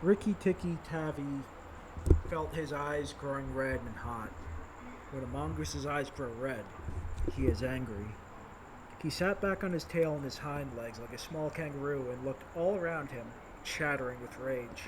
Rikki Tikki Tavi felt his eyes growing red and hot. When a mongoose's eyes grow red, he is angry. He sat back on his tail and his hind legs like a small kangaroo and looked all around him, chattering with rage.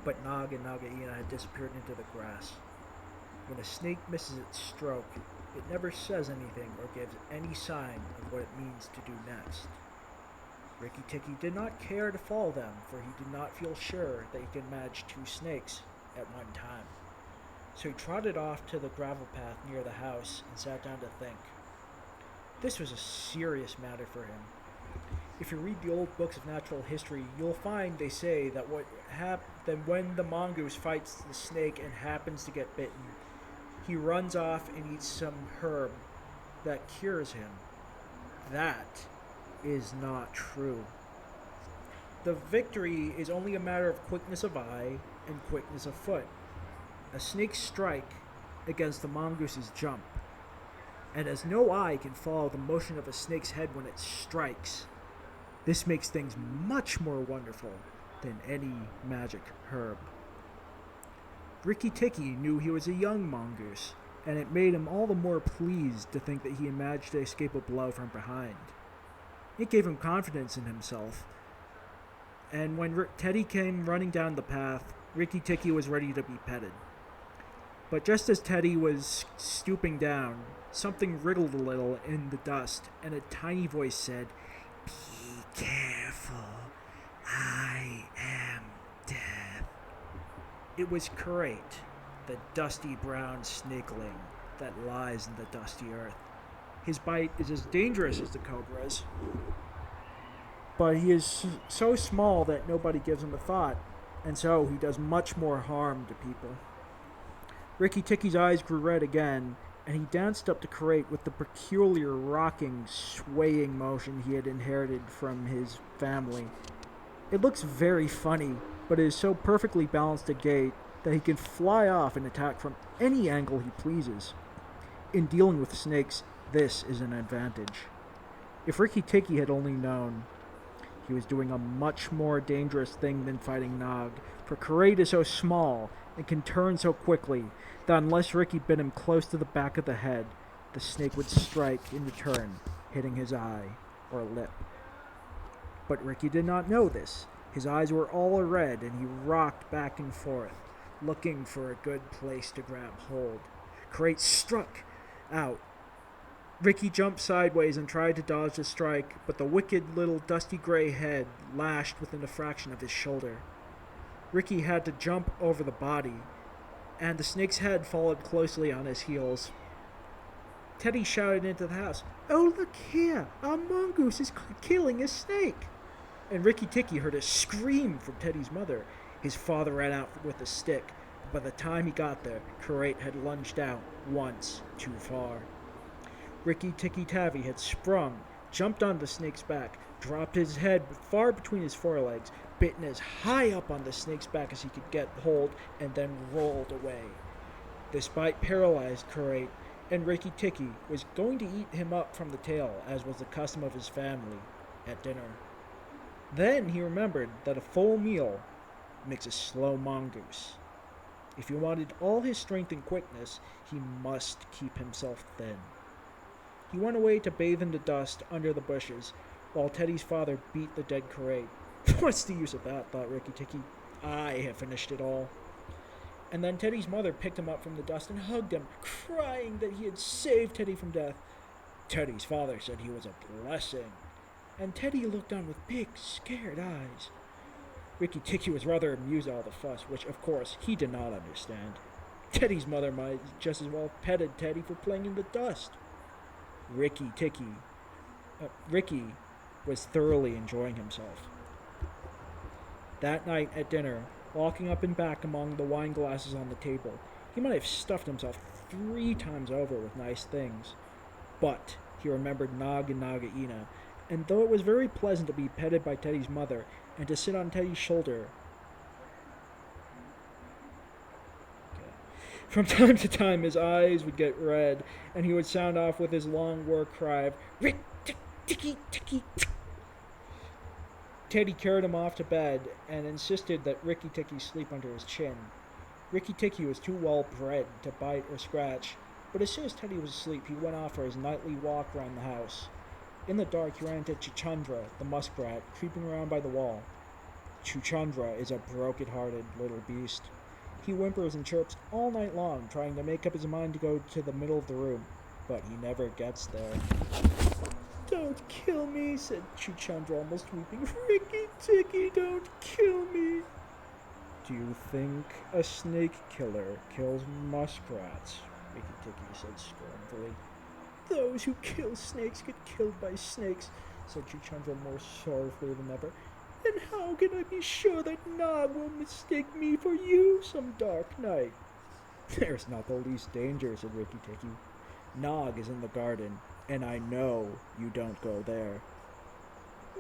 But Nog and Nagaina had disappeared into the grass. When a snake misses its stroke, it never says anything or gives any sign of what it means to do next. Rikki Tikki did not care to follow them, for he did not feel sure that he could manage two snakes at one time. So he trotted off to the gravel path near the house and sat down to think. This was a serious matter for him. If you read the old books of natural history, you'll find they say that when the mongoose fights the snake and happens to get bitten, he runs off and eats some herb that cures him. That is not true. The victory is only a matter of quickness of eye and quickness of foot. A snake's strike against the mongoose's jump, and as no eye can follow the motion of a snake's head when it strikes, this makes things much more wonderful than any magic herb. Rikki Tikki knew he was a young mongoose, and it made him all the more pleased to think that he had managed to escape a blow from behind. It gave him confidence in himself, and when Teddy came running down the path, Rikki Tikki was ready to be petted. But just as Teddy was stooping down, something wriggled a little in the dust, and a tiny voice said, "Be careful, I am death." It was Karate, the dusty brown snakeling that lies in the dusty earth. His bite is as dangerous as the cobra's, but he is so small that nobody gives him a thought, and so he does much more harm to people. Rikki Tikki's eyes grew red again, and he danced up to Karate with the peculiar rocking, swaying motion he had inherited from his family. It looks very funny, but it is so perfectly balanced a gait that he can fly off and attack from any angle he pleases. In dealing with snakes, this is an advantage. If Rikki Tikki had only known, he was doing a much more dangerous thing than fighting Nog, for Karate is so small and can turn so quickly that unless Rikki bit him close to the back of the head, the snake would strike in return, hitting his eye or lip. But Rikki did not know this. His eyes were all red, and he rocked back and forth, looking for a good place to grab hold. Karate struck out. Rikki jumped sideways and tried to dodge the strike, but the wicked little dusty gray head lashed within a fraction of his shoulder. Rikki had to jump over the body, and the snake's head followed closely on his heels. Teddy shouted into the house, "Oh, look here! Our mongoose is killing a snake!" And Rikki Tikki heard a scream from Teddy's mother. His father ran out with a stick, but by the time he got there, Karate had lunged out once too far. Rikki Tikki Tavi had sprung, jumped on the snake's back, dropped his head far between his forelegs, bitten as high up on the snake's back as he could get hold, and then rolled away. This bite paralyzed Karate, and Rikki Tikki was going to eat him up from the tail, as was the custom of his family at dinner. Then he remembered that a full meal makes a slow mongoose. If he wanted all his strength and quickness, he must keep himself thin. He went away to bathe in the dust under the bushes, while Teddy's father beat the dead Karate. What's the use of that, thought Rikki Tikki. I have finished it all. And then Teddy's mother picked him up from the dust and hugged him, crying that he had saved Teddy from death. Teddy's father said he was a blessing, and Teddy looked on with big, scared eyes. Rikki Tikki was rather amused at all the fuss, which, of course, he did not understand. Teddy's mother might just as well have petted Teddy for playing in the dust. Rikki was thoroughly enjoying himself. That night at dinner, walking up and back among the wine glasses on the table, he might have stuffed himself 3 times over with nice things. But he remembered Nog and Nagaina, and though it was very pleasant to be petted by Teddy's mother and to sit on Teddy's shoulder, from time to time his eyes would get red, and he would sound off with his long war cry of "Rick, tick, ticky, ticky, tick." Teddy carried him off to bed and insisted that Rikki Tikki sleep under his chin. Rikki Tikki was too well bred to bite or scratch, but as soon as Teddy was asleep, he went off for his nightly walk around the house. In the dark, he ran into Chuchundra, the muskrat, creeping around by the wall. Chuchundra is a broken-hearted little beast. He whimpers and chirps all night long, trying to make up his mind to go to the middle of the room, but he never gets there. "Don't kill me," said Chuchundra, almost weeping. "Rikki Tikki, don't kill me." "Do you think a snake killer kills muskrats?" Rikki Tikki said scornfully. "Those who kill snakes get killed by snakes," said Chuchundra more sorrowfully than ever. "And how can I be sure that Nog will mistake me for you some dark night?" "There's not the least danger," said Rikki Tikki. "Nog is in the garden, and I know you don't go there."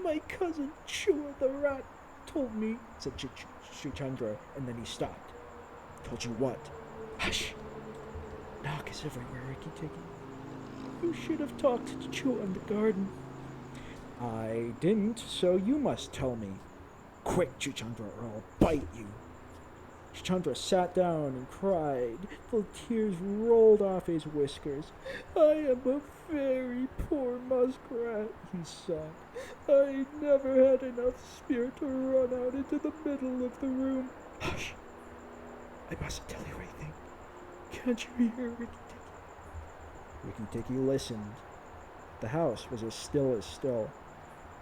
"My cousin Chua the rat told me," said Chuchundra, and then he stopped. "Told you what?" "Hush! Nog is everywhere, Rikki Tikki. You should have talked to Chua in the garden." "I didn't, so you must tell me. Quick, Chuchundra, or I'll bite you." Chuchundra sat down and cried. The tears rolled off his whiskers. "I am a very poor muskrat," he sobbed. "I never had enough spirit to run out into the middle of the room." "Hush! I mustn't tell you anything. Can't you hear, Rikki Tikki?" Rikki Tikki listened. The house was as still,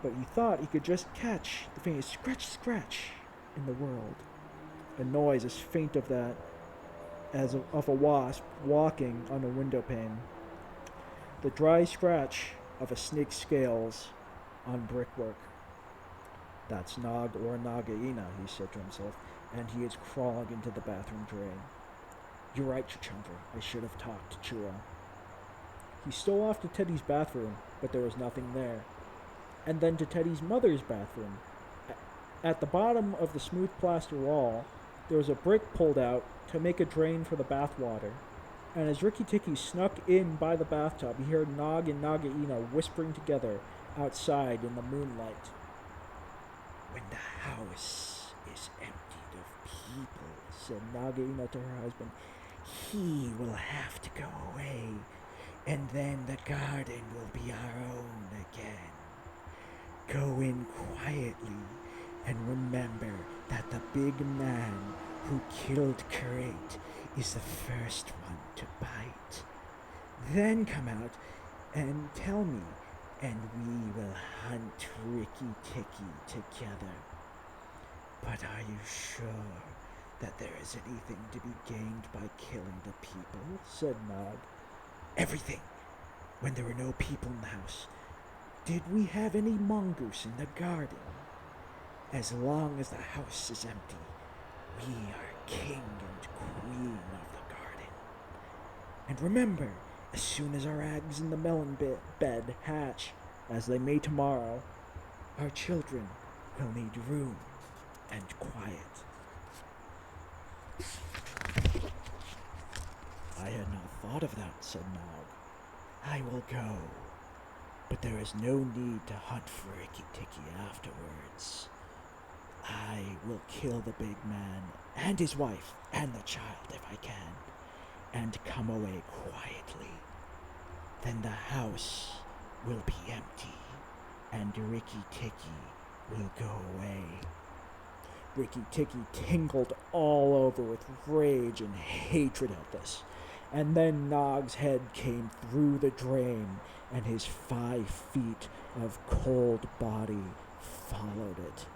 but he thought he could just catch the faintest scratch in the world. A noise as faint of that as of a wasp walking on a window pane. The dry scratch of a snake's scales on brickwork. "That's Nog or Nagaina," he said to himself, "and he is crawling into the bathroom drain. You're right, Chuchundra. I should have talked to Chua." He stole off to Teddy's bathroom, but there was nothing there. And then to Teddy's mother's bathroom. At the bottom of the smooth plaster wall, there was a brick pulled out to make a drain for the bath water. And as Rikki Tikki snuck in by the bathtub, he heard Nog and Nagaina whispering together outside in the moonlight. "When the house is emptied of people," said Nagaina to her husband, "he will have to go away, and then the garden will be our own again. Go in quietly, and remember that the big man who killed Crate is the first one to bite. Then come out and tell me, and we will hunt Rikki Tikki together." "But are you sure that there is anything to be gained by killing the people?" said Nog. "Everything. When there were no people in the house. Did we have any mongoose in the garden? As long as the house is empty, we are king and queen of the garden. And remember, as soon as our eggs in the melon bed hatch, as they may tomorrow, our children will need room and quiet." "I had not thought of that," said Nog. "I will go, but there is no need to hunt for Rikki Tikki afterwards. I will kill the big man and his wife and the child if I can, and come away quietly. Then the house will be empty, and Rikki Tikki will go away." Rikki Tikki tingled all over with rage and hatred at this. And then Nog's head came through the drain, and his 5 feet of cold body followed it.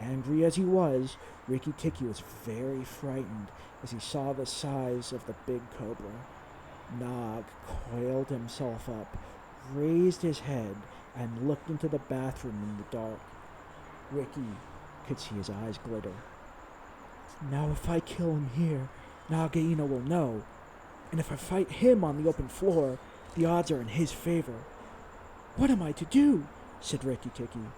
Angry as he was, Rikki Tikki was very frightened as he saw the size of the big cobra. Nog coiled himself up, raised his head, and looked into the bathroom in the dark. Rikki could see his eyes glitter. "Now if I kill him here, Nagaina will know. And if I fight him on the open floor, the odds are in his favor." "What am I to do?" said Rikki Tikki.